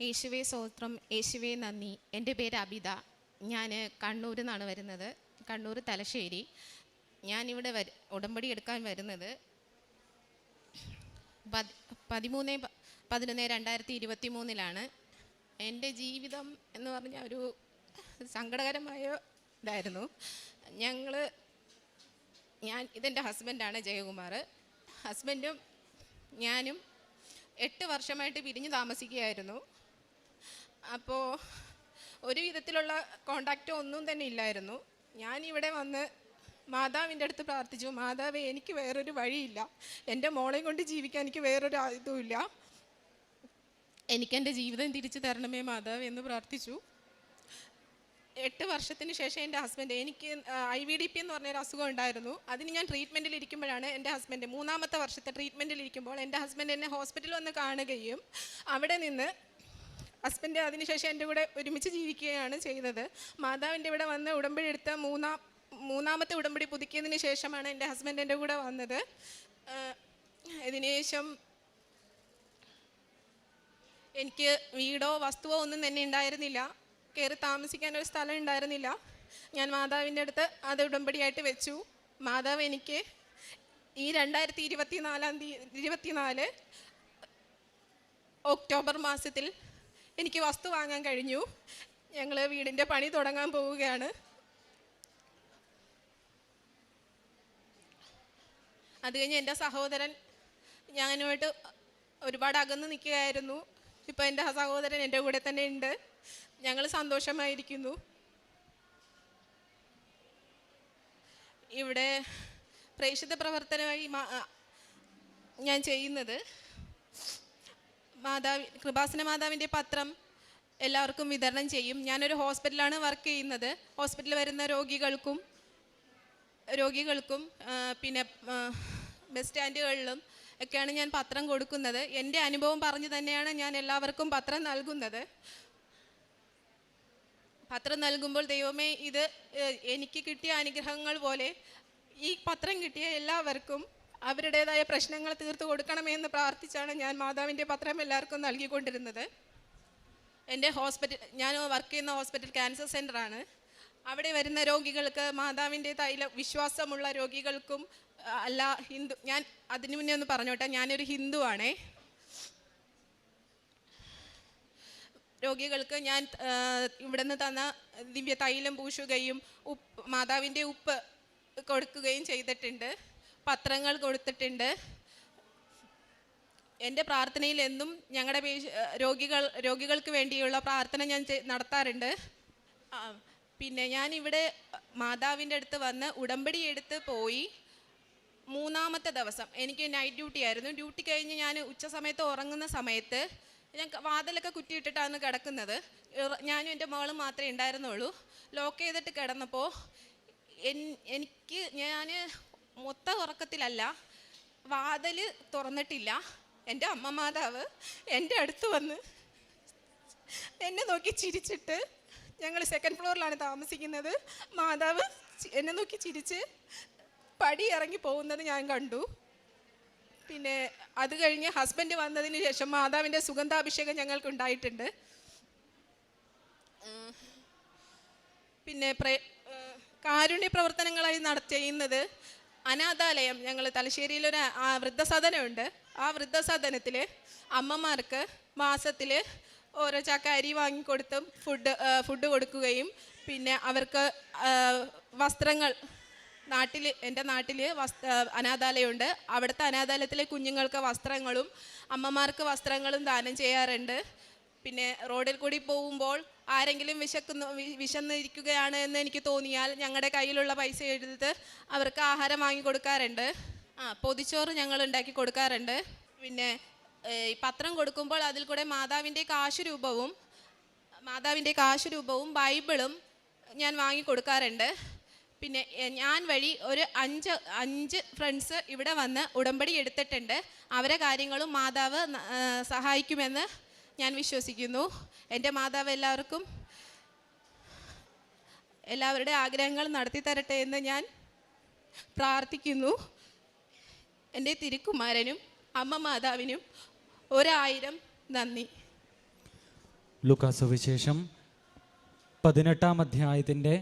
യേശുവേ സ്തോത്രം, യേശുവേ നന്ദി. എൻ്റെ പേര് അബിത. ഞാൻ കണ്ണൂരിൽ നിന്നാണ് വരുന്നത്, കണ്ണൂർ തലശ്ശേരി. ഞാനിവിടെ ഉടമ്പടി എടുക്കാൻ വരുന്നത് 13/11/2023 എൻ്റെ ജീവിതം എന്ന് പറഞ്ഞാൽ ഒരു സങ്കടകരമായ ഇതായിരുന്നു. ഇതെൻ്റെ ഹസ്ബൻഡാണ് ജയകുമാർ. ഹസ്ബൻഡും ഞാനും 8 വർഷമായിട്ട് പിരിഞ്ഞ് താമസിക്കുകയായിരുന്നു. അപ്പോൾ ഒരു വിധത്തിലുള്ള കോണ്ടാക്റ്റോ ഒന്നും തന്നെ ഇല്ലായിരുന്നു. ഞാനിവിടെ വന്ന് മാതാവിൻ്റെ അടുത്ത് പ്രാർത്ഥിച്ചു, മാതാവേ എനിക്ക് വേറൊരു വഴിയില്ല, എൻ്റെ മോളെയും കൊണ്ട് ജീവിക്കാൻ എനിക്ക് വേറൊരു ഇതുമില്ല, എനിക്കെൻ്റെ ജീവിതം തിരിച്ചു തരണമേ മാതാവ് എന്ന് പ്രാർത്ഥിച്ചു. 8 വർഷത്തിന് ശേഷം എൻ്റെ ഹസ്ബൻഡ്, എനിക്ക് IVDP എന്ന് പറഞ്ഞൊരു അസുഖം ഉണ്ടായിരുന്നു. അതിന് ഞാൻ ട്രീറ്റ്മെൻറ്റിലിരിക്കുമ്പോഴാണ് എൻ്റെ ഹസ്ബൻഡ് 3-ാമത്തെ വർഷത്തെ ട്രീറ്റ്മെൻറ്റിലിരിക്കുമ്പോൾ എൻ്റെ ഹസ്ബൻഡ് എന്നെ ഹോസ്പിറ്റലിൽ വന്ന് കാണുകയും അവിടെ നിന്ന് ഹസ്ബൻഡ് അതിനുശേഷം എൻ്റെ കൂടെ ഒരുമിച്ച് ജീവിക്കുകയാണ് ചെയ്തത്. മാതാവിൻ്റെ ഇവിടെ വന്ന് ഉടമ്പടി എടുത്ത മൂന്നാമത്തെ ഉടമ്പടി പുതുക്കിയതിന് ശേഷമാണ് എൻ്റെ ഹസ്ബൻഡ് എൻ്റെ കൂടെ വന്നത്. ഇതിനുശേഷം എനിക്ക് വീടോ വസ്തുവോ ഒന്നും തന്നെ ഉണ്ടായിരുന്നില്ല, കയറി താമസിക്കാനൊരു സ്ഥലം ഉണ്ടായിരുന്നില്ല. ഞാൻ മാതാവിൻ്റെ അടുത്ത് അത് ഉടമ്പടിയായിട്ട് വെച്ചു. മാതാവ് എനിക്ക് ഈ 2024 ഒക്ടോബർ മാസത്തിൽ എനിക്ക് വസ്തു വാങ്ങാൻ കഴിഞ്ഞു. ഞങ്ങൾ വീടിൻ്റെ പണി തുടങ്ങാൻ പോവുകയാണ്. അത് കഴിഞ്ഞ് എൻ്റെ സഹോദരൻ ഞാനുമായിട്ട് ഒരുപാട് അകന്ന് നിൽക്കുകയായിരുന്നു. ഇപ്പോൾ എൻ്റെ സഹോദരൻ എൻ്റെ കൂടെ തന്നെ ഉണ്ട്. ഞങ്ങൾ സന്തോഷമായിരിക്കുന്നു. ഇവിടെ പ്രേക്ഷിത പ്രവർത്തനമായി ഞാൻ ചെയ്യുന്നത് കൃപാസന മാതാവിൻ്റെ പത്രം എല്ലാവർക്കും വിതരണം ചെയ്യും. ഞാനൊരു ഹോസ്പിറ്റലാണ് വർക്ക് ചെയ്യുന്നത്. ഹോസ്പിറ്റലിൽ വരുന്ന രോഗികൾക്കും പിന്നെ ബസ് സ്റ്റാൻഡുകളിലും ഒക്കെയാണ് ഞാൻ പത്രം കൊടുക്കുന്നത്. എൻ്റെ അനുഭവം പറഞ്ഞു തന്നെയാണ് ഞാൻ എല്ലാവർക്കും പത്രം നൽകുന്നത്. പത്രം നൽകുമ്പോൾ ദൈവമേ, ഇത് എനിക്ക് കിട്ടിയ അനുഗ്രഹങ്ങൾ പോലെ ഈ പത്രം കിട്ടിയ എല്ലാവർക്കും അവരുടേതായ പ്രശ്നങ്ങൾ തീർത്തു കൊടുക്കണമെന്ന് പ്രാർത്ഥിച്ചാണ് ഞാൻ മാതാവിൻ്റെ പത്രം എല്ലാവർക്കും നൽകിക്കൊണ്ടിരുന്നത്. എൻ്റെ ഞാൻ വർക്ക് ചെയ്യുന്ന ഹോസ്പിറ്റൽ ക്യാൻസർ സെൻ്ററാണ്. അവിടെ വരുന്ന രോഗികൾക്ക് മാതാവിൻ്റെ വിശ്വാസമുള്ള രോഗികൾക്കും ഞാൻ അതിനു മുന്നേ ഒന്ന് പറഞ്ഞോട്ടെ, ഞാനൊരു ഹിന്ദുവാണേ. രോഗികൾക്ക് ഞാൻ ഇവിടെ നിന്ന് തന്ന ദിവ്യ തൈലം പൂശുകയും മാതാവിൻ്റെ ഉപ്പ് കൊടുക്കുകയും ചെയ്തിട്ടുണ്ട്, പത്രങ്ങൾ കൊടുത്തിട്ടുണ്ട്. എൻ്റെ പ്രാർത്ഥനയിൽ എന്നും ഞങ്ങളുടെ രോഗികൾക്ക് വേണ്ടിയുള്ള പ്രാർത്ഥന ഞാൻ നടത്താറുണ്ട്. പിന്നെ ഞാനിവിടെ മാതാവിൻ്റെ അടുത്ത് വന്ന് ഉടമ്പടി എടുത്ത് പോയി 3-ാമത്തെ ദിവസം എനിക്ക് നൈറ്റ് ഡ്യൂട്ടി ആയിരുന്നു. ഡ്യൂട്ടി കഴിഞ്ഞ് ഞാൻ ഉച്ച സമയത്ത് ഉറങ്ങുന്ന സമയത്ത് ഞാൻ വാതിലൊക്കെ കുറ്റിയിട്ടിട്ടാണ് കിടക്കുന്നത്. ഞാനും എൻ്റെ മകളും മാത്രമേ ഉണ്ടായിരുന്നുള്ളൂ. ലോക്ക് ചെയ്തിട്ട് കിടന്നപ്പോൾ ഞാൻ മൊത്തം ഉറക്കത്തിലല്ല, വാതിൽ തുറന്നിട്ടില്ല. എൻ്റെ അമ്മ മാതാവ് എൻ്റെ അടുത്ത് വന്ന് എന്നെ നോക്കി ചിരിച്ചിട്ട്, ഞങ്ങൾ 2nd ഫ്ലോറിലാണ് താമസിക്കുന്നത്, മാതാവ് എന്നെ നോക്കി ചിരിച്ച് പടി ഇറങ്ങി പോകുന്നത് ഞാൻ കണ്ടു. പിന്നെ അത് കഴിഞ്ഞ് ഹസ്ബൻഡ് വന്നതിന് ശേഷം മാതാവിൻ്റെ സുഗന്ധാഭിഷേകം ഞങ്ങൾക്ക് ഉണ്ടായിട്ടുണ്ട്. പിന്നെ കാരുണ്യ പ്രവർത്തനങ്ങളായി ചെയ്യുന്നത് അനാഥാലയം. ഞങ്ങൾ തലശ്ശേരിയിലൊരു വൃദ്ധസദനമുണ്ട്. ആ വൃദ്ധസദനത്തിൽ അമ്മമാർക്ക് മാസത്തിൽ ഓരോ ചാക്ക അരി വാങ്ങിക്കൊടുത്തും ഫുഡ് കൊടുക്കുകയും പിന്നെ അവർക്ക് വസ്ത്രങ്ങൾ എൻ്റെ നാട്ടിൽ അനാഥാലയമുണ്ട്. അവിടുത്തെ അനാഥാലയത്തിലെ കുഞ്ഞുങ്ങൾക്ക് വസ്ത്രങ്ങളും അമ്മമാർക്ക് വസ്ത്രങ്ങളും ദാനം ചെയ്യാറുണ്ട്. പിന്നെ റോഡിൽ കൂടി പോകുമ്പോൾ ആരെങ്കിലും വിശന്നിരിക്കുകയാണ് എന്ന് എനിക്ക് തോന്നിയാൽ ഞങ്ങളുടെ കയ്യിലുള്ള പൈസ എടുത്ത് അവർക്ക് ആഹാരം വാങ്ങിക്കൊടുക്കാറുണ്ട്. പൊതിച്ചോറ് ഞങ്ങൾ ഉണ്ടാക്കി കൊടുക്കാറുണ്ട്. പിന്നെ പത്രം കൊടുക്കുമ്പോൾ അതിൽ കൂടെ മാതാവിൻ്റെ കാശുരൂപവും ബൈബിളും ഞാൻ വാങ്ങിക്കൊടുക്കാറുണ്ട്. പിന്നെ ഞാൻ വഴി ഒരു 5 ഫ്രണ്ട്സ് ഇവിടെ വന്ന് ഉടമ്പടി എടുത്തിട്ടുണ്ട്. അവരെ കാര്യങ്ങളും മാതാവ് സഹായിക്കുമെന്ന് ഞാൻ വിശ്വസിക്കുന്നു. എൻ്റെ മാതാവ് എല്ലാവരുടെ ആഗ്രഹങ്ങൾ നടത്തി തരട്ടെ എന്ന് ഞാൻ പ്രാർത്ഥിക്കുന്നു. എൻ്റെ തിരുക്കുമാരനും അമ്മ മാതാവിനും 1000 നന്ദി. ലൂക്കാ സുവിശേഷം 18-ാം അധ്യായത്തിൻ്റെ